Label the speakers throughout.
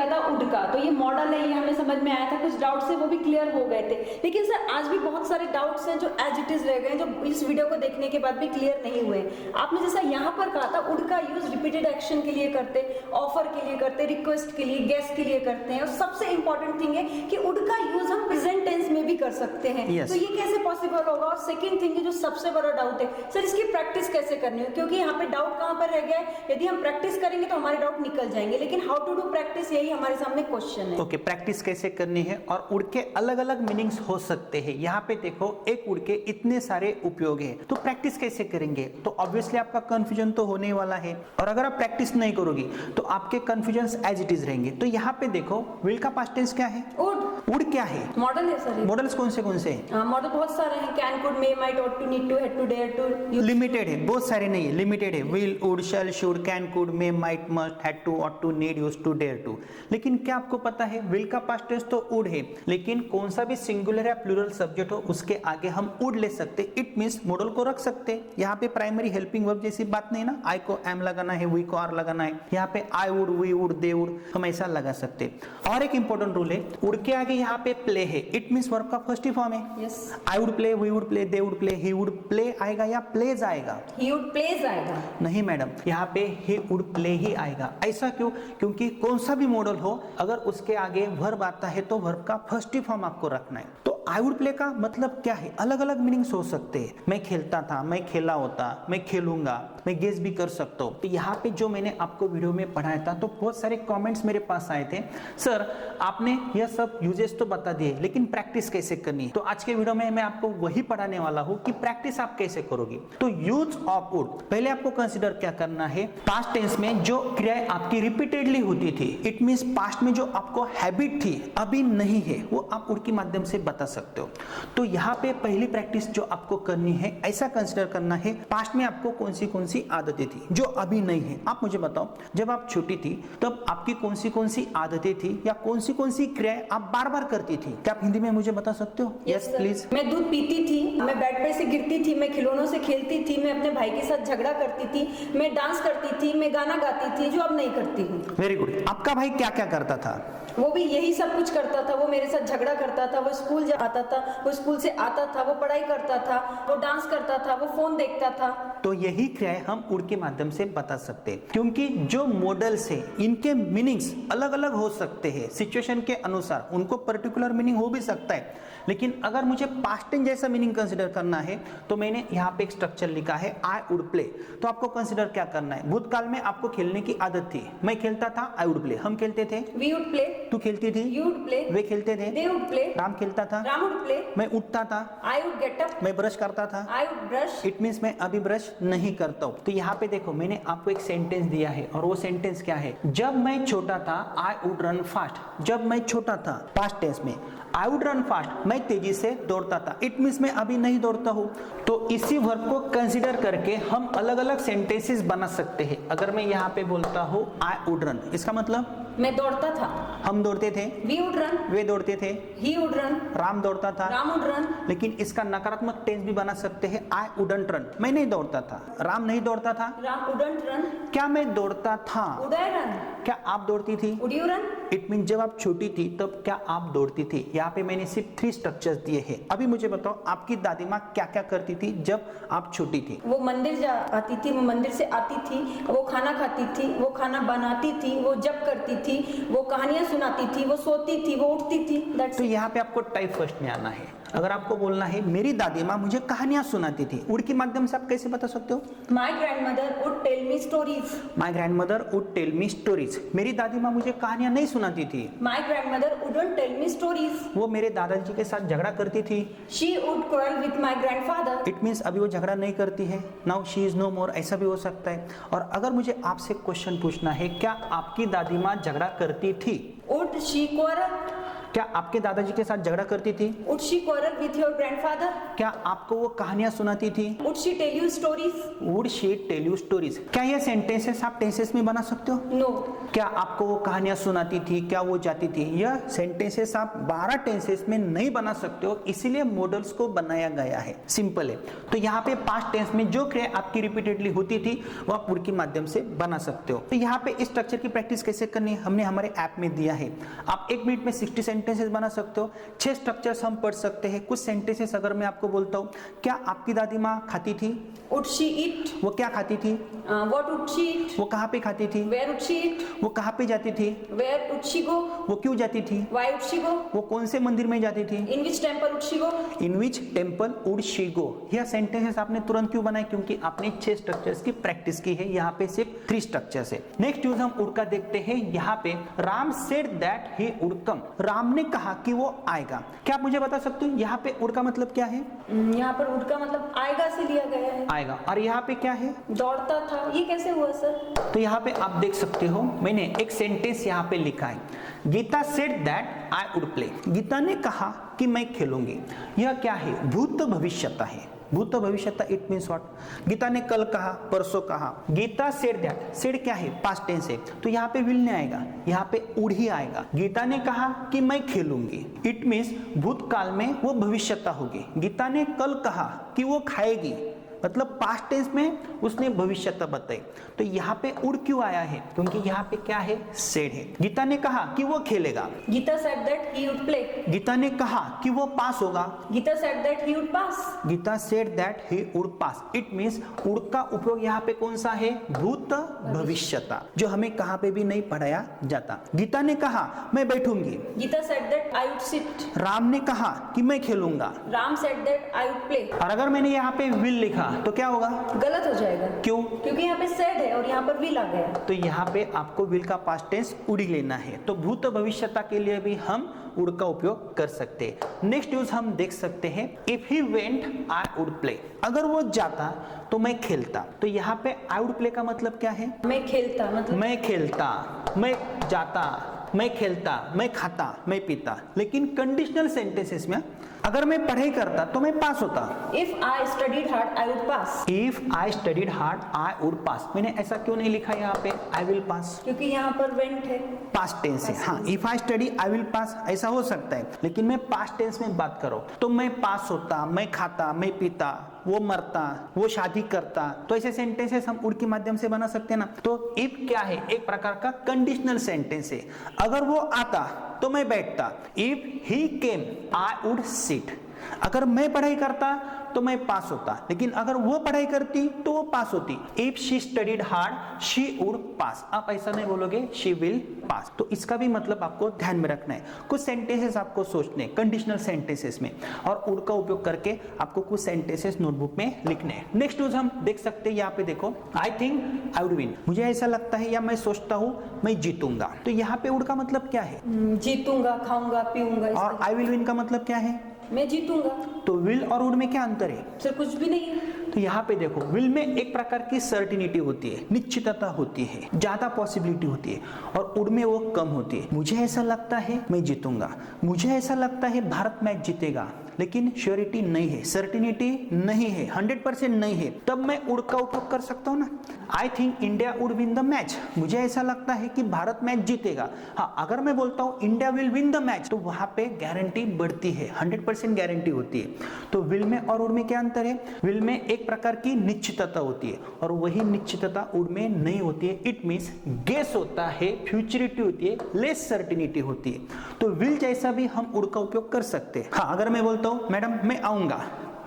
Speaker 1: क्या था, उड का। तो ये मॉडल है, ये हमें समझ में आया था, कुछ डाउट्स है वो भी क्लियर हो गए थे। लेकिन सर आज भी बहुत सारे डाउट्स हैं जो एज इट इज रह गए, जो इस वीडियो को देखने के बाद भी क्लियर नहीं हुए। आपने जैसा यहाँ पर कहा था, उड का यूज रिपीटेड एक्शन के लिए करते, ऑफर के लिए करते, रिक्वेस्ट के लिए, गेस के लिए करते हैं, और सबसे इंपॉर्टेंट थिंग है कि उड का यूज हम प्रेजेंट टेंस में भी कर सकते हैं। तो ये कैसे पॉसिबल होगा? और सेकंड थिंग है जो सबसे बड़ा डाउट है, सर इसकी प्रैक्टिस कैसे करनी है? क्योंकि यहाँ पे डाउट कहाँ पर रह गया है, यदि हम प्रैक्टिस करेंगे तो हमारे डाउट निकल जाएंगे, लेकिन हाउ टू डू प्रैक्टिस, यही हमारे सामने क्वेश्चन है।
Speaker 2: ओके, प्रैक्टिस कैसे करनी है और उड़ के अलग अलग मीनिंग्स हो सकते हैं। यहाँ पे देखो, एक उड़ के इतने सारे उपयोग है, तो प्रैक्टिस कैसे करेंगे? तो ऑब्वियसली आपका कंफ्यूजन तो होने वाला है, और अगर आप प्रैक्टिस नहीं करोगी तो आपके कंफ्यूजन एज इट इज रहेंगे। तो यहाँ पे देखो, विल का पास्ट टेंस क्या है?
Speaker 1: उड।
Speaker 2: उड़ क्या है?
Speaker 1: मॉडल है सर।
Speaker 2: मॉडल्स कौन से हैं?
Speaker 1: मॉडल बहुत सारे हैं, can, could, may, might, ought to, need to, had to, dare to.
Speaker 2: Limited है, बहुत सारे नहीं है, लिमिटेड है। Will, would, shall, should, can, could, may, might, must, had to, ought to, need, used to, dare to. लेकिन क्या आपको पता है, विल का पास्ट टेंस तो उड है, लेकिन कौन सा भी सिंगुलर या प्लूरल सब्जेक्ट हो उसके आगे हम उड ले सकते, इट मींस मॉडल को रख सकते। यहाँ पे प्राइमरी हेल्पिंग वर्ब जैसी बात नहीं ना, आई को एम लगाना है, वी को आर लगाना है। यहाँ पे I would, we would, they would हम ऐसा लगा सकते। और एक इंपॉर्टेंट रूल है, उड के आगे यहाँ पे प्ले है, इट मींस वर्ब का फर्स्ट ही फॉर्म है। I would play, we would play, they would play, he would play आएगा या प्लेज आएगा?
Speaker 1: ही वुड प्लेज आएगा।
Speaker 2: नहीं मैडम, यहाँ पे ही वुड प्ले ही आएगा। ऐसा क्यों? क्योंकि कौन सा भी मॉडल हो, अगर उसके आगे वर्ब आता है तो वर्ब का फर्स्ट ही फॉर्म आपको रखना है। तो आई वुड प्ले का मतलब क्या है? अलग अलग मीनिंग्स हो सकते हैं। मैं खेलता था, मैं खेला होता, मैं खेलूंगा, मैं गेस भी कर सकता हूँ। तो यहाँ पे जो मैंने आपको वीडियो में पढ़ाया था, तो बहुत सारे कमेंट्स मेरे पास आए थे, सर आपने यह सब यूजेस तो बता दिए, लेकिन प्रैक्टिस कैसे करनी है? तो आज के वीडियो में मैं आपको वही पढ़ाने वाला हूँ कि प्रैक्टिस आप कैसे करोगे। तो यूज ऑफ वुड, पहले आपको कंसिडर क्या करना है, पास्ट टेंस में जो क्रियाएं आपकी रिपीटेडली होती थी, इट मींस पास्ट में जो आपको हैबिट थी अभी नहीं है, वो आप वुड के माध्यम से बता सकते हो। तो यहाँ पे पहली प्रैक्टिस जो आपको करनी है, ऐसा कंसिडर करना है, पास्ट में आपको कौन सी आदतें थी जो अभी नहीं है। आप मुझे बताओ, जब आप छोटी थी तब आपकी कौन सी आदतें थी या कौन सी क्रियाएं आप बार बार करती थी? क्या आप हिंदी में मुझे बता सकते हो?
Speaker 1: Yes please. मैं दूध पीती थी, मैं बेड पे से गिरती थी, मैं खिलौनों से खेलती थी, मैं अपने भाई के साथ झगड़ा करती थी, मैं डांस करती थी, मैं गाना गाती थी, जो अब नहीं करती हूँ।
Speaker 2: Very good. आपका भाई क्या क्या करता था?
Speaker 1: वो भी यही सब कुछ करता था। वो मेरे साथ झगड़ा करता था, वो स्कूल आता था, वो स्कूल से आता था, वो पढ़ाई करता था, वो डांस करता था, वो फोन देखता था।
Speaker 2: तो यही क्रियाएं हम उड़ के माध्यम से बता सकते हैं, क्योंकि जो मॉडल्स है इनके मीनिंग्स अलग अलग हो सकते हैं, सिचुएशन के अनुसार उनको पर्टिकुलर मीनिंग हो भी सकता है। लेकिन अगर मुझे पास्ट टेंस जैसा मीनिंग कंसीडर करना है तो मैंने यहाँ पे एक स्ट्रक्चर लिखा है, आई वुड प्ले। तो आपको कंसीडर क्या करना है, भूतकाल में आपको खेलने की आदत थी, मैं खेलता था, आई वुड प्ले, हम खेलते थे,
Speaker 1: वी वुड प्ले,
Speaker 2: तू खेलती थी,
Speaker 1: यू वुड प्ले,
Speaker 2: वे खेलते थे,
Speaker 1: दे वुड प्ले,
Speaker 2: राम खेलता था,
Speaker 1: राम वुड प्ले,
Speaker 2: मैं उठता था,
Speaker 1: आई वुड गेट अप,
Speaker 2: मैं ब्रश करता था,
Speaker 1: I would brush.
Speaker 2: It means मैं अभी ब्रश नहीं करता हूँ। तो यहाँ पे देखो, मैंने आपको एक सेंटेंस दिया है, और वो सेंटेंस क्या है, जब मैं छोटा था आई वुड रन फास्ट। जब मैं छोटा था, पास्ट टेंस में, आई वुड रन फास्ट, मैं तेजी से दौड़ता था, इट मींस मैं अभी नहीं दौड़ता हूँ। तो इसी वर्ब को कंसीडर करके हम अलग अलग सेंटेंसेस बना सकते हैं। अगर मैं यहाँ पे बोलता हूँ आई वुड रन, इसका मतलब
Speaker 1: मैं दौड़ता था,
Speaker 2: हम दौड़ते थे,
Speaker 1: वी वुड रन,
Speaker 2: वे दौड़ते थे,
Speaker 1: ही वुड रन,
Speaker 2: राम दौड़ता था,
Speaker 1: राम वुड रन।
Speaker 2: लेकिन इसका नकारात्मक टेंस भी बना सकते हैं, आई वुडंट रन, मैं नहीं दौड़ता था, राम नहीं दौड़ता था,
Speaker 1: राम वुडंट रन,
Speaker 2: क्या मैं दौड़ता था?
Speaker 1: वुड आई रन,
Speaker 2: क्या आप दौड़ती थी?
Speaker 1: Would you run.
Speaker 2: It mean जब आप छोटी थी तब क्या आप दौड़ती थी? यहाँ पे मैंने सिर्फ 3 स्ट्रक्चर्स दिए हैं। अभी मुझे बताओ, आपकी दादी माँ क्या क्या करती थी जब आप छोटी थी?
Speaker 1: वो मंदिर आती थी, वो मंदिर से आती थी, वो खाना खाती थी, वो खाना बनाती थी, वो जप करती थी, वो कहानियां सुनाती थी, वो सोती थी, वो उठती थी।
Speaker 2: तो यहाँ पे आपको टाइप फर्स्ट में आना है। अगर आपको बोलना है मेरी दादी माँ मुझे कहानियां सुनाती थी, उड़ के माध्यम से आप कैसे बता सकते हो?
Speaker 1: My grandmother would tell me stories.
Speaker 2: My grandmother would tell me stories, मेरी दादी माँ मुझे कहानियां नहीं सुनाती थी।
Speaker 1: My grandmother wouldn't tell me stories,
Speaker 2: वो मेरे दादाजी के साथ झगड़ा करती थी।
Speaker 1: She would quarrel with my grandfather,
Speaker 2: it means अभी वो झगड़ा नहीं करती है, now she is no more, ऐसा भी हो सकता है। और अगर मुझे आपसे क्वेश्चन पूछना है, क्या आपकी दादी माँ झगड़ा करती थी?
Speaker 1: वुड शी क्वारल,
Speaker 2: क्या आपके दादाजी के साथ झगड़ा करती थी?
Speaker 1: Would she quarrel with your grandfather?
Speaker 2: क्या आपको वो कहानियां सुनाती थी?
Speaker 1: Would she tell you stories?
Speaker 2: Would she tell you stories? क्या ये सेंटेंसेस आप टेंसेस में बना सकते हो?
Speaker 1: No.
Speaker 2: क्या आपको वो कहानियां सुनाती थी? क्या वो जाती थी? यह सेंटेंसेस आप 12 टेंसेस में नहीं बना सकते हो, इसीलिए मॉडल्स को बनाया गया है। सिंपल है। तो यहाँ पे पास्ट टेंस में जो क्रिया आपकी रिपीटेडली होती थी वह वुड के माध्यम से बना सकते हो। तो यहाँ पे इस स्ट्रक्चर की प्रैक्टिस कैसे करनी है हमने हमारे ऐप में दिया है। आप 1 मिनट में 60 सेंटेंसेस बना सकते हो। 6 स्ट्रक्चर्स हम पढ़ सकते हैं। कुछ सेंटेंसेस अगर मैं आपको बोलता हूँ, क्या आपकी दादी माँ खाती थी?
Speaker 1: Would she eat?
Speaker 2: वो क्या खाती थी?
Speaker 1: What would she eat?
Speaker 2: वो कहाँ पे खाती थी?
Speaker 1: Where would she eat?
Speaker 2: वो कहाँ पे जाती थी?
Speaker 1: Where would she go?
Speaker 2: वो क्यों जाती थी?
Speaker 1: Why would she go?
Speaker 2: वो कौन से मंदिर में जाती थी?
Speaker 1: In which temple would she go?
Speaker 2: In which temple would she go. यह सेंटेंसेस आपने तुरंत क्यों बनाए? क्योंकि आपने 6 स्ट्रक्चर्स की प्रैक्टिस की है। यहाँ पे सिर्फ 3 स्ट्रक्चर्स है। नेक्स्ट यूज हम वुड का देखते हैं। यहाँ पे Ram said that he would come. Ram ने कहा कि वो आएगा। क्या आप मुझे बता सकते हो यहाँ पे वुड का मतलब क्या है?
Speaker 1: यहाँ पर would का मतलब आएगा से लिया गया है।
Speaker 2: आएगा। और यहाँ पे क्या है?
Speaker 1: दौड़ता था। ये कैसे हुआ सर?
Speaker 2: तो यहाँ पे आप देख सकते हो, मैंने एक सेंटेंस यहाँ पे लिखा है, Gita said that I would play. Gita ने कहा कि मैं खेलूंगी। यह क्या है? भूत भविष्यता है। भूत भविष्यता इट मीन्स व्हाट? गीता ने कल कहा, परसों कहा। गीता सेड दैट, सेड क्या है? पास्ट टेंस है। तो यहाँ पे विल नहीं आएगा, यहाँ पे उड़ ही आएगा। गीता ने कहा कि मैं खेलूंगी, इट मीन्स भूतकाल में वो भविष्यता होगी। गीता ने कल कहा कि वो खाएगी, मतलब पास्ट टेंस में उसने भविष्यता बताई। तो यहाँ पे उड़ क्यों आया है? क्योंकि यहाँ पे क्या है? सेड है। गीता ने कहा कि वो खेलेगा।
Speaker 1: Gita said that he would play.
Speaker 2: Gita ने कहा कि वो पास होगा।
Speaker 1: Gita said that he would pass.
Speaker 2: Gita said that he would pass. It means उड़ का उपयोग यहाँ पे कौन सा है? भूत भविष्यता, जो हमें कहाँ पे भी नहीं पढ़ाया जाता। गीता ने कहा मैं बैठूंगी।
Speaker 1: Gita said that I would sit.
Speaker 2: Ram ने कहा कि मैं खेलूंगा।
Speaker 1: Ram said that I would play.
Speaker 2: और अगर मैंने यहाँ पे विल लिखा तो क्या होगा?
Speaker 1: गलत हो जाएगा।
Speaker 2: क्यों?
Speaker 1: क्योंकि यहाँ पे said है और यहाँ पर will आ गया।
Speaker 2: तो यहाँ पे आपको विल का पास्ट टेंस उड़ी लेना है। तो भूत भविष्यता के लिए भी हम उड़ का उपयोग कर सकते हैं। नेक्स्ट यूज हम देख सकते हैं, if he went I would play. अगर वो जाता तो मैं खेलता। तो यहाँ पे आई वुड प्ले का मतलब क्या है?
Speaker 1: मैं खेलता, मतलब
Speaker 2: मैं खेलता, मैं जाता, मैं खेलता, मैं खाता, मैं पीता। लेकिन कंडीशनल सेंटेंसेस में अगर मैं पढ़ाई करता तो मैं पास होता।
Speaker 1: If I studied hard, I would pass.
Speaker 2: If I studied hard, I would pass. मैंने ऐसा क्यों नहीं लिखा यहाँ पे I will pass?
Speaker 1: क्योंकि यहाँ पर went है।
Speaker 2: पास्ट टेंस है। हाँ, if I study, I will pass ऐसा हो सकता है, लेकिन मैं पास्ट टेंस में बात करो तो मैं पास होता, मैं खाता, मैं पीता, वो मरता, वो शादी करता। तो ऐसे सेंटेंसेस हम उड़ के माध्यम से बना सकते हैं ना। तो इफ क्या है? एक प्रकार का कंडीशनल सेंटेंस है। अगर वो आता तो मैं बैठता। If he came I would sit. अगर मैं पढ़ाई करता तो मैं पास होता, लेकिन अगर वो पढ़ाई करती तो वो पास होती। If she studied hard she would पास। आप ऐसा नहीं बोलोगे शी विल पास। तो इसका भी मतलब आपको ध्यान में रखना है। कुछ सेंटेंसेस आपको सोचने कंडीशनल सेंटेंसेस में, और उड़ का उपयोग करके आपको कुछ सेंटेंसेस नोटबुक में लिखने हैं। नेक्स्ट यूज हम देख सकते हैं, यहाँ पे देखो, I think I would win. मुझे ऐसा लगता है या मैं सोचता हूँ मैं जीतूंगा। तो यहाँ पे उड़ का मतलब क्या है?
Speaker 1: जीतूंगा, खाऊंगा, पीऊंगा।
Speaker 2: और आई विल विन का मतलब क्या है?
Speaker 1: मैं जीतूंगा।
Speaker 2: तो विल और वुड में क्या अंतर है?
Speaker 1: सर कुछ भी नहीं है।
Speaker 2: तो यहाँ पे देखो, विल में एक प्रकार की सर्टिनिटी होती है, निश्चितता होती है, ज्यादा पॉसिबिलिटी होती है, और वुड में वो कम होती है। मुझे ऐसा लगता है मैं जीतूंगा, मुझे ऐसा लगता है भारत मैच जीतेगा, लेकिन श्योरिटी नहीं है, सर्टिनिटी नहीं है, 100% नहीं है। तब मैं वुड का उपयोग कर सकता हूँ ना। I think India would win the match. मुझे ऐसा लगता है कि भारत मैच जीतेगा। हाँ, अगर मैं बोलता हूँ India will win the match, तो वहां पे गारंटी बढ़ती है, 100% गारंटी होती है। तो विल में और वुड में क्या अंतर है? विल में एक प्रकार की निश्चितता होती है, और वही निश्चितता वुड में नहीं होती है। इट मीन्स गेस होता है, फ्यूचरिटी होती है, लेस सर्टिनिटी होती है। तो विल जैसा भी हम वुड का उपयोग कर सकते हैं। हाँ, अगर मैं बोलता हूँ मैडम मैं आऊंगा,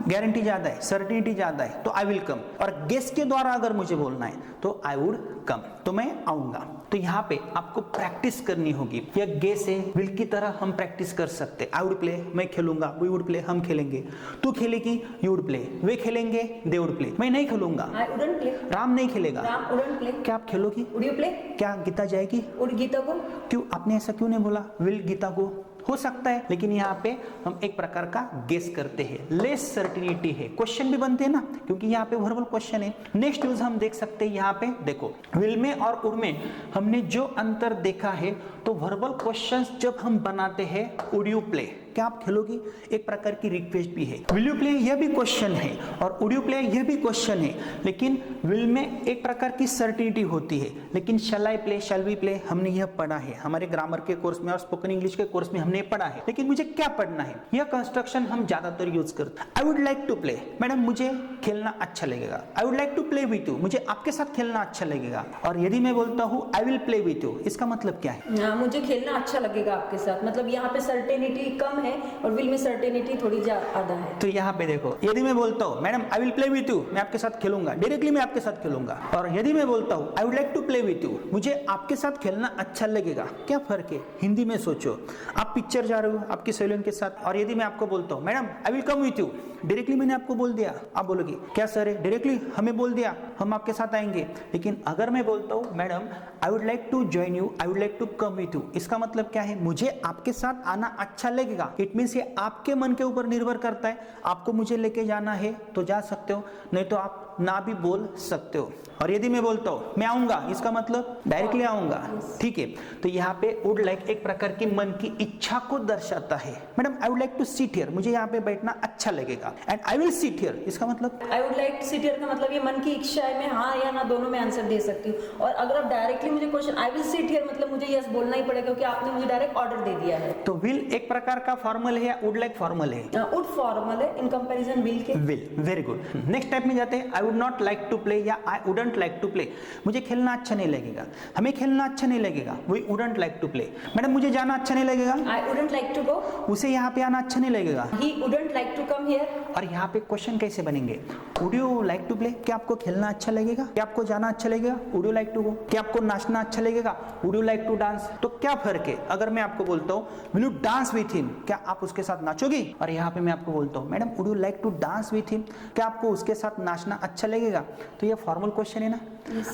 Speaker 2: गारंटी ज्यादा है, सर्टिनिटी ज्यादा है, तो आई विल कम। और गेस के द्वारा अगर मुझे बोलना है तो आई वुड कम, तो मैं आऊंगा। तो यहाँ पे आपको प्रैक्टिस करनी होगी। यह गेस है, विल की तरह हम प्रैक्टिस कर सकते। आई वुड प्ले, मैं खेलूंगा, वी वुड प्ले, हम खेलेंगे, तू खेलेगी, यू वुड प्ले, वे खेलेंगे, दे वुड प्ले। मैं नहीं खेलूंगा,
Speaker 1: आई वुडंट प्ले।
Speaker 2: राम नहीं खेलेगा,
Speaker 1: राम वुडंट प्ले।
Speaker 2: क्या आप खेलोगी?
Speaker 1: Would you play?
Speaker 2: क्या गीता जाएगी?
Speaker 1: वुड गीता को?
Speaker 2: क्यों आपने ऐसा क्यों नहीं बोला विल गीता को? हो सकता है, लेकिन यहाँ पे हम एक प्रकार का गेस करते हैं, लेस सर्टिनिटी है। क्वेश्चन भी बनते हैं ना, क्योंकि यहाँ पे वर्बल क्वेश्चन है। नेक्स्ट यूज हम देख सकते हैं, यहाँ पे देखो विल में और उड में हमने जो अंतर देखा है, तो वर्बल क्वेश्चंस जब हम बनाते हैं वुड यू प्ले, क्या आप खेलोगी, एक प्रकार की रिक्वेस्ट भी है। विल यू प्ले यह भी क्वेश्चन है और वुड यू प्ले यह भी क्वेश्चन है, लेकिन विल में एक प्रकार की सर्टिनिटी होती है, लेकिन shall I play, shall we play हमने यह पढ़ा है हमारे ग्रामर के कोर्स में और स्पोकन इंग्लिश के कोर्स में हमने पढ़ा है। लेकिन मुझे क्या पढ़ना है, यह कंस्ट्रक्शन हम ज्यादातर यूज करते हैं। I would like to play, madam मुझे खेलना अच्छा लगेगा। I would like to play with you, मुझे आपके साथ खेलना अच्छा लगेगा। और यदि मैं बोलता हूँ I will play with you, इसका मतलब क्या है,
Speaker 1: मुझे खेलना अच्छा लगेगा आपके साथ, मतलब यहाँ पे सर्टेनिटी कम है और विल में सर्टेनिटी थोड़ी ज्यादा है।
Speaker 2: तो यहाँ पे देखो, यदि मैं बोलता हूँ madam I will play with you, मैं आपके साथ खेलूंगा, डायरेक्टली मैं आपके साथ खेलूंगा। और यदि मैं बोलता हूँ I would like to play with you, मुझे आपके साथ खेलना अच्छा लगेगा, क्या फर्क है। हिंदी में सोचो, आप पिक्चर जा रहे हो आपकी सहेलियों के साथ, और यदि मैं आपको बोलता हूँ madam I will come with you, directly मैंने आपको बोल दिया, आप बोलोगे क्या सर है, डायरेक्टली हमें बोल दिया हम आपके साथ आएंगे। लेकिन अगर मैं बोलता हूँ madam I would like to join you, I would like to come with you, इसका मतलब क्या है, मुझे आपके साथ आना अच्छा लगेगा। इट मीन्स ये आपके मन के ऊपर निर्भर करता है, आपको मुझे लेके जाना है तो जा सकते हो, नहीं तो आप ना भी बोल सकते हो। और यदि मैं बोलता हूँ मैं आऊंगा, इसका मतलब डायरेक्टली आऊंगा, ठीक है। तो यहाँ पे वुड लाइक एक प्रकार की मन की इच्छा को दर्शाता है। Madam I would like to sit here, मुझे यहाँ पे बैठना अच्छा लगेगा। And I will sit here, इसका मतलब
Speaker 1: I would like to sit here का मतलब ये मन की इच्छा है, मैं हाँ या ना दोनों में आंसर दे सकती हूँ। और अगर आप डायरेक्टली मुझे question I will sit here, मतलब मुझे यस बोलना ही पड़ेगा क्योंकि आपने मुझे डायरेक्ट ऑर्डर दे दिया है।
Speaker 2: तो विल एक प्रकार का फॉर्मल है या वुड लाइक फॉर्मल है,
Speaker 1: वुड फॉर्मल है इन कंपैरिजन विल के।
Speaker 2: Will, very good. Next type में जाते हैं, I would not like to play या I wouldn't like to play, मुझे खेलना अच्छा नहीं लगेगा, हमें खेलना अच्छा नहीं लगेगा, we wouldn't like to play. Madam मुझे जाना अच्छा नहीं लगेगा,
Speaker 1: I wouldn't like to go,
Speaker 2: उसे यहाँ पे आना अच्छा नहीं लगेगा,
Speaker 1: he wouldn't like to come here.
Speaker 2: और यहाँ पे क्वेश्चन कैसे बनेंगे, would you like to play, क्या आपको खेलना अच्छा लगेगा, क्या आपको जाना अच्छा लगेगा, would you like to go, क्या आपको नाचना अच्छा लगेगा, would you like to dance. तो क्या फर्क है, अगर मैं आपको बोलता हूँ will you dance with him, क्या आप उसके साथ नाचोगी, और यहाँ पे मैं आपको बोलता हूँ madam would you like to dance with him, क्या आपको उसके साथ नाचना अच्छा लगेगा। तो ये फॉर्मल क्वेश्चन है ना।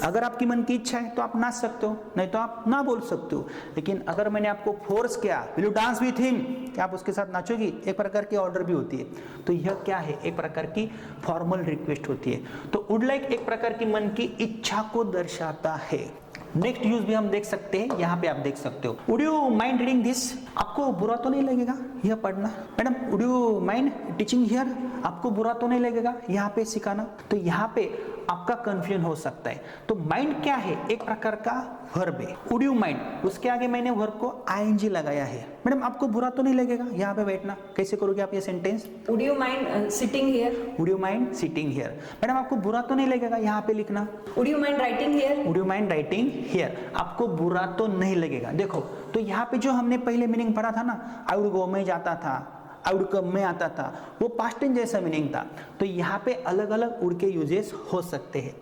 Speaker 2: अगर आपकी मन की इच्छा है तो आप नाच सकते हो, नहीं तो आप ना बोल सकते हो। लेकिन अगर मैंने आपको फोर्स किया will you dance with him, क्या आप उसके साथ नाचोगी, एक प्रकार की ऑर्डर भी होती है। तो यह क्या है, एक प्रकार की फॉर्मल रिक्वेस्ट होती है। तो वुड लाइक एक प्रकार की मन की इच्छा को दर्शाता है। नेक्स्ट यूज भी हम देख सकते हैं, यहाँ पे आप देख सकते हो would you mind reading this, आपको बुरा तो नहीं लगेगा यह पढ़ना। Madam would you mind teaching here, आपको बुरा तो नहीं लगेगा यहाँ पे सिखाना। तो यहाँ पे आपका कंफ्यूजन हो सकता है। तो माइंड क्या है, एक प्रकार का वर्ब है। वुड यू माइंड, उसके आगे मैंने वर्ब को आईएनजी लगाया है। मैडम आपको बुरा तो नहीं लगेगा यहाँ पे बैठना, कैसे करोगे आप ये sentence,
Speaker 1: would you mind sitting here,
Speaker 2: would you mind sitting here. Madam आपको बुरा तो नहीं लगेगा यहाँ पे लिखना,
Speaker 1: would you mind writing here,
Speaker 2: would you mind writing here, आपको बुरा तो नहीं लगेगा। देखो तो यहाँ पे जो हमने पहले मीनिंग पढ़ा था ना, आई वुड गो मैं जाता था, आई वुड कम मैं आता था, वो पास्ट टेंस जैसा मीनिंग था। तो यहाँ पे अलग अलग वुड के यूजेस हो सकते हैं।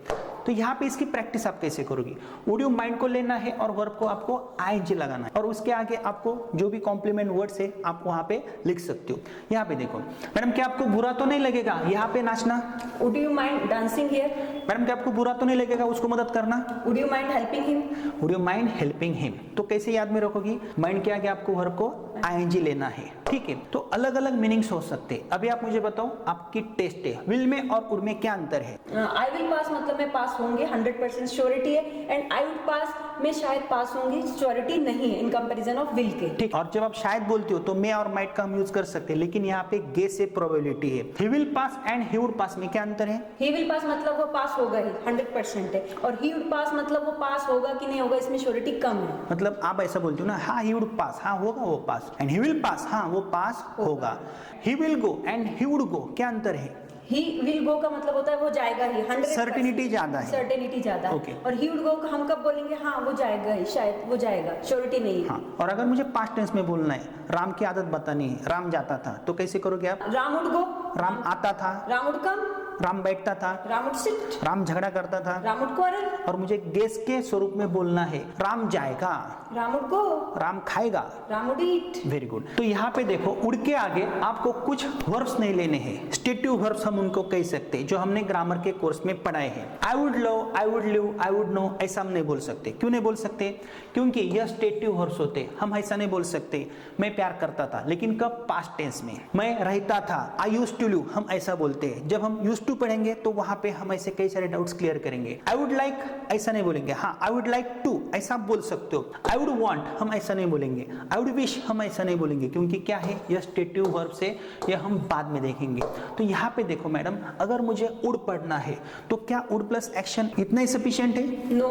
Speaker 2: तो यहाँ पे इसकी प्रैक्टिस आप कैसे करोगी, वुड यू माइंड को लेना है और वर्ब को आपको आईएनजी लगाना है, और उसके आगे आपको जो भी कॉम्प्लीमेंट वर्ड्स है आप वहाँ पे लिख सकते हो। यहाँ पे देखो मैडम क्या आपको बुरा तो नहीं लगेगा यहाँ पे नाचना,
Speaker 1: would you mind dancing here,
Speaker 2: madam क्या आपको बुरा तो नहीं लगेगा उसको मदद करना,
Speaker 1: would you mind helping him,
Speaker 2: would you mind helping him. तो कैसे याद में रखोगी, माइंड के आगे आपको वर्ब को आईएनजी लेना है, ठीक है। तो अलग अलग मीनिंग्स हो सकते हैं। अभी आप मुझे बताओ आपकी टेस्ट है, विल में और वुड में क्या अंतर है।
Speaker 1: आई विल पास मतलब मैं पास होंगे, 100% श्योरिटी है, एंड आई वुड पास मैं शायद पास होंगी, श्योरिटी नहीं है इन कंपैरिजन ऑफ विल के,
Speaker 2: ठीक। और जब आप शायद बोलती हो तो मैं और माइट का हम यूज कर सकते हैं, लेकिन यहाँ पे गेस से प्रोबेबिलिटी है। He will pass and he would पास में क्या अंतर है,
Speaker 1: ही विल पास मतलब वो पास होगा ही 100% है, और ही वुड पास मतलब वो पास होगा कि नहीं होगा, इसमें श्योरिटी कम है।
Speaker 2: मतलब आप ऐसा बोलती हो ना, हाँ ही वुड पास, हाँ होगा वो पास, एंड ही विल पास, हाँ वो पास होगा। He will go and he would go क्या अंतर है,
Speaker 1: ही विल गो का मतलब होता है वो जाएगा ही, 100%
Speaker 2: सर्टेनिटी ज्यादा है,
Speaker 1: सर्टेनिटी ज्यादा है।
Speaker 2: Okay.
Speaker 1: और ही वुड गो हम कब बोलेंगे, हाँ वो जाएगा ही, शायद वो जाएगा, श्योरिटी नहीं है।
Speaker 2: हाँ। और अगर मुझे पास्ट टेंस में बोलना है, राम की आदत बतानी है, राम जाता था, तो कैसे करोगे आप,
Speaker 1: राम वुड गो,
Speaker 2: राम आता था,
Speaker 1: राम वुड कम,
Speaker 2: राम बैठता था,
Speaker 1: राम वुड सिट,
Speaker 2: राम झगड़ा करता था,
Speaker 1: राम वुड क्वारल,
Speaker 2: और मुझे गेस के स्वरूप में बोलना है, राम जाएगा,
Speaker 1: राम वुड गो,
Speaker 2: राम खाएगा,
Speaker 1: Ram would eat.
Speaker 2: Very good. तो यहाँ पे देखो उड़ के आगे आपको कुछ वर्ब्स नहीं लेने हैं, स्टेटिव वर्ब्स हम उनको कह सकते हैं जो हमने ग्रामर के कोर्स में पढ़ाए हैं। I would love, I would live, I would know, ऐसा हम नहीं बोल सकते। क्यों नहीं बोल सकते? क्योंकि यह स्टेटिव वर्ब्स होते, हम ऐसा नहीं बोल सकते मैं प्यार करता था, लेकिन कब? पास्ट टेंस में। मैं रहता था, आई यूज्ड टू लिव, हम ऐसा बोलते हैं। जब हम यूज्ड टू पढ़ेंगे तो वहां पे हम ऐसे कई सारे डाउट्स क्लियर करेंगे। आई वुड लाइक, ऐसा नहीं बोलेंगे। हाँ, आई वुड लाइक टू, ऐसा आप बोल सकते हो। आई वुड वांट, हम ऐसा नहीं बोलेंगे। आई वुड विश, हम ऐसा नहीं बोलेंगे, क्योंकि क्या है, यह स्टेटिव वर्ब से, यह हम बाद में देखेंगे। तो यहाँ पे देखो मैडम, अगर मुझे उड़ पढ़ना है तो क्या उड़ प्लस एक्शन इतना ही सफिशिएंट है?
Speaker 1: नो।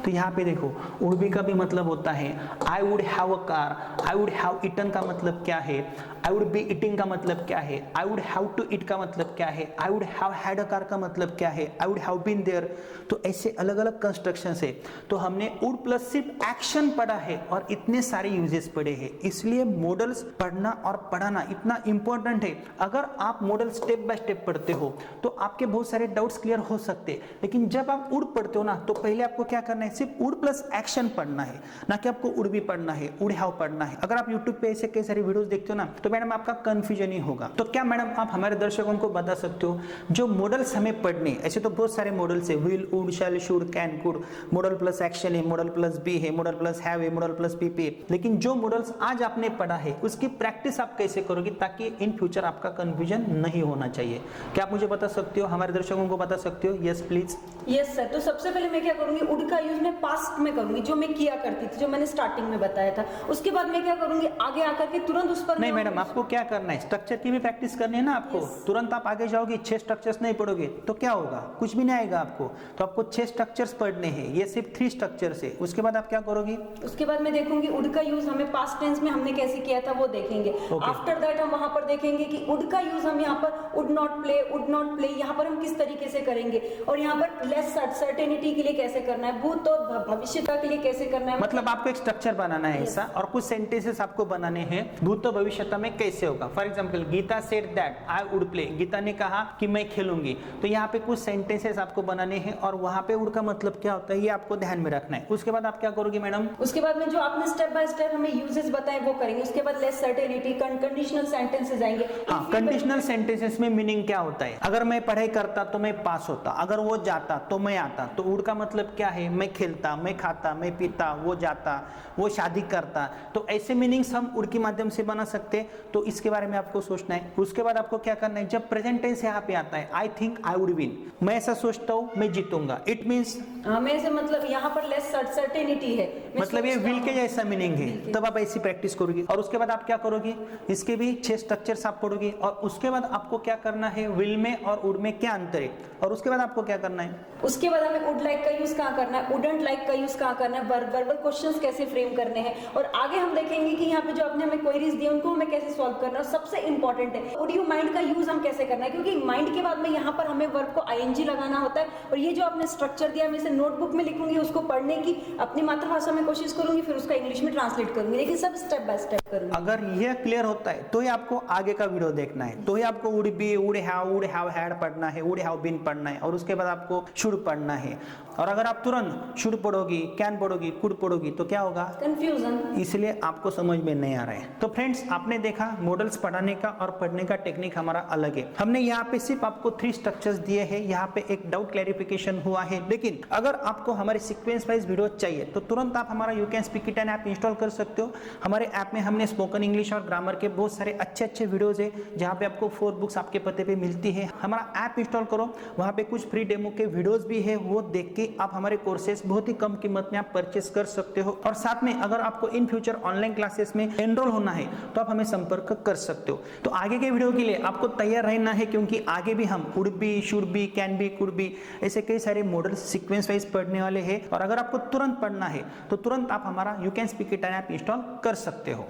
Speaker 2: तो यहाँ पे देखो उड़ भी का भी मतलब होता है I would have a car, I would have eaten का मतलब क्या है, आई वुड बी ईटिंग का मतलब क्या है, I would have to eat का मतलब क्या है, I would have had a car का मतलब क्या है, I would have been there. तो ऐसे अलग अलग कंस्ट्रक्शन है। तो हमने उड़ प्लस सिर्फ एक्शन पढ़ा है और इतने सारे यूजेस पढ़े हैं। इसलिए मॉडल्स पढ़ना और पढ़ाना इतना इंपॉर्टेंट है। अगर आप मॉडल स्टेप बाय स्टेप पढ़ते हो तो आपके बहुत सारे डाउट्स क्लियर हो सकते हैं, लेकिन जब आप उड़ पढ़ते हो ना तो पहले आपको क्या करना है, सिर्फ उड़ प्लस एक्शन पढ़ना है, ना कि आपको उड़ भी पढ़ना है, उड़ हैव पढ़ना है। अगर आप यूट्यूब पे ऐसे कई सारे वीडियोस देखते हो ना तो मैडम आपका कंफ्यूजन ही होगा। तो क्या मैडम आप हमारे दर्शकों को बता सकते हो जो मॉडल्स हमें पढ़ने, ऐसे तो बहुत सारे मॉडल्स है, will, would, shall, should, can, could, modal plus action है, मॉडल प्लस बी है, मॉडल प्लस हैव है, मॉडल प्लस पीपी है, लेकिन जो मॉडल्स आज आपने पढ़ा है उसकी प्रैक्टिस आप कैसे करोगे ताकि इन फ्यूचर आपका कंफ्यूजन नहीं होना चाहिए? क्या आप मुझे बता सकते हो, हमारे दर्शकों को बता सकते हो? Yes please.
Speaker 1: Yes sir. तो सबसे पहले मैं क्या करूंगी, उड का यूज मैं पास्ट में करूंगी, जो मैं किया करती थी, जो मैंने स्टार्टिंग में बताया था। उसके बाद मैं क्या करूंगी, आगे आकर के तुरंत उस पर
Speaker 2: नहीं मैडम, आपको क्या करना है, स्ट्रक्चर की भी प्रैक्टिस करनी है ना आपको। तुरंत आप आगे जाओगे 6 स्ट्रक्चर्स नहीं पढ़ोगे तो क्या होगा, कुछ भी नहीं आएगा आपको। तो आपको 6 स्ट्रक्चर्स पढ़ने हैं, ये सिर्फ 3 स्ट्रक्चर्स है। उसके बाद आप क्या करोगे?
Speaker 1: उसके बाद मैं देखूंगी उड का यूज हमें पास्ट टेंस में हमने कैसे किया था वो देखेंगे। आफ्टर दैट हम वहां पर देखेंगे कि उड का यूज हम यहाँ पर वुड नॉट प्ले, यहाँ पर हम किस तरीके से करेंगे, और यहाँ पर लेस सर्टेनिटी के लिए कैसे करना है, भूत और भविष्यता के लिए कैसे करना है।
Speaker 2: मतलब आपको एक स्ट्रक्चर बनाना है ऐसा, और कुछ सेंटेंसेस आपको बनाने हैं भूत और भविष्यता में कैसे होगा। For example, Gita said that I would play, Gita ने कहा कि मैं खेलूंगी। तो यहाँ पे कुछ सेंटेंसेस आपको बनाने हैं और वहां पे उड़ का मतलब क्या होता है ये आपको ध्यान में रखना है। उसके बाद आप क्या करोगे मैडम?
Speaker 1: उसके बाद में जो आपने स्टेप बाय स्टेप हमें यूजेस बताए वो करेंगे। उसके बाद लेस सर्टेनिटी, कंडीशनल सेंटेंसेस आएंगे।
Speaker 2: हाँ, कंडीशनल सेंटेंसेस में मीनिंग क्या होता है? अगर मैं पढ़ाई करता तो मैं पास होता, अगर वो जाता तो मैं आता। तो उड़ का मतलब क्या है? मैं खेलता, मैं खाता, मैं पीता, वो जाता, वो शादी करता। तो ऐसे मीनिंग्स हम उड़ के माध्यम से बना सकते हैं। तो इसके बारे में आपको सोचना है। उसके बाद आपको क्या करना है, जब प्रेजेंट टेंस यहाँ पे आता है, I think I would win, मैं ऐसा सोचता हूँ, मैं जीतूंगा, इट मीन्स
Speaker 1: हमें से मतलब यहाँ पर लेस सर्टेनिटी है,
Speaker 2: मतलब ये विल के जैसा मीनिंग है। तब आप ऐसी प्रैक्टिस करोगे। और उसके बाद आप क्या करोगे, इसके भी 6 स्ट्रक्चर्स आप पढ़ोगे। और उसके बाद आपको क्या करना है, विल में और वुड में क्या अंतर है। और उसके बाद आपको क्या करना है,
Speaker 1: उसके बाद हमें वुड लाइक का यूज कहाँ करना है, वुडंट लाइक का यूज कहाँ करना है, वर्बल क्वेश्चंस कैसे फ्रेम करने हैं। और आगे हम देखेंगे कि यहाँ पे जो आपने हमें क्वेरीज दी उनको हमें कैसे सॉल्व करना है। और सबसे इंपॉर्टेंट है वुड यू माइंड का यूज हम कैसे करना है, क्योंकि माइंड के बाद में यहाँ पर हमें वर्ब को आईएनजी लगाना होता है। और ये जो आपने स्ट्रक्चर दिया, मैं इसे नोटबुक में लिखूंगी, उसको पढ़ने की अपनी मातृभाषा में कोशिश करूंगी, फिर उसका इंग्लिश में ट्रांसलेट करूंगी, लेकिन सब स्टेप बाय स्टेप करूंगी।
Speaker 2: अगर यह क्लियर होता है तो ही आपको आगे का वीडियो देखना है। तो ही आपको would be, would have had पढ़ना है, वुड हैव बीन पढ़ना है, और उसके बाद आपको शुड पढ़ना है। और अगर आप तुरंत शुड पढ़ोगी, कैन पढ़ोगी, कुड पढ़ोगी तो क्या होगा,
Speaker 1: कंफ्यूजन,
Speaker 2: इसलिए आपको समझ में नहीं आ रहा है। तो फ्रेंड्स, आपने देखा मॉडल्स पढ़ाने का और पढ़ने का टेक्निक हमारा अलग है। हमने यहाँ पे सिर्फ आपको 3 स्ट्रक्चर्स दिए हैं, यहाँ पे एक डाउट क्लैरिफिकेशन हुआ है। लेकिन अगर आपको हमारे सीक्वेंस वाइज वीडियो चाहिए तो तुरंत आप हमारा you can speak it an app install कर सकते हो। हमारे ऐप में हमने स्पोकन इंग्लिश और ग्रामर के बहुत सारे अच्छे वीडियोज है, जहाँ पे आपको 4 बुक्स आपके पते पे मिलती है। हमारा ऐप इंस्टॉल करो, वहाँ पे कुछ फ्री डेमो के वीडियोज भी है, वो देख के आप हमारे कोर्सेज बहुत ही कम कीमत में आप परचेस कर सकते हो। और साथ में अगर आपको इन फ्यूचर ऑनलाइन क्लासेस में एनरोल होना है तो आप हमें संपर्क कर सकते हो। तो आगे के वीडियो के लिए आपको तैयार रहना है, क्योंकि आगे भी हम would be, should be, can be, could be, ऐसे कई सारे मॉडल सीक्वेंस वाइज पढ़ने वाले हैं। और अगर आपको तुरंत पढ़ना है तो तुरंत आप हमारा you can speak it app install कर सकते हो।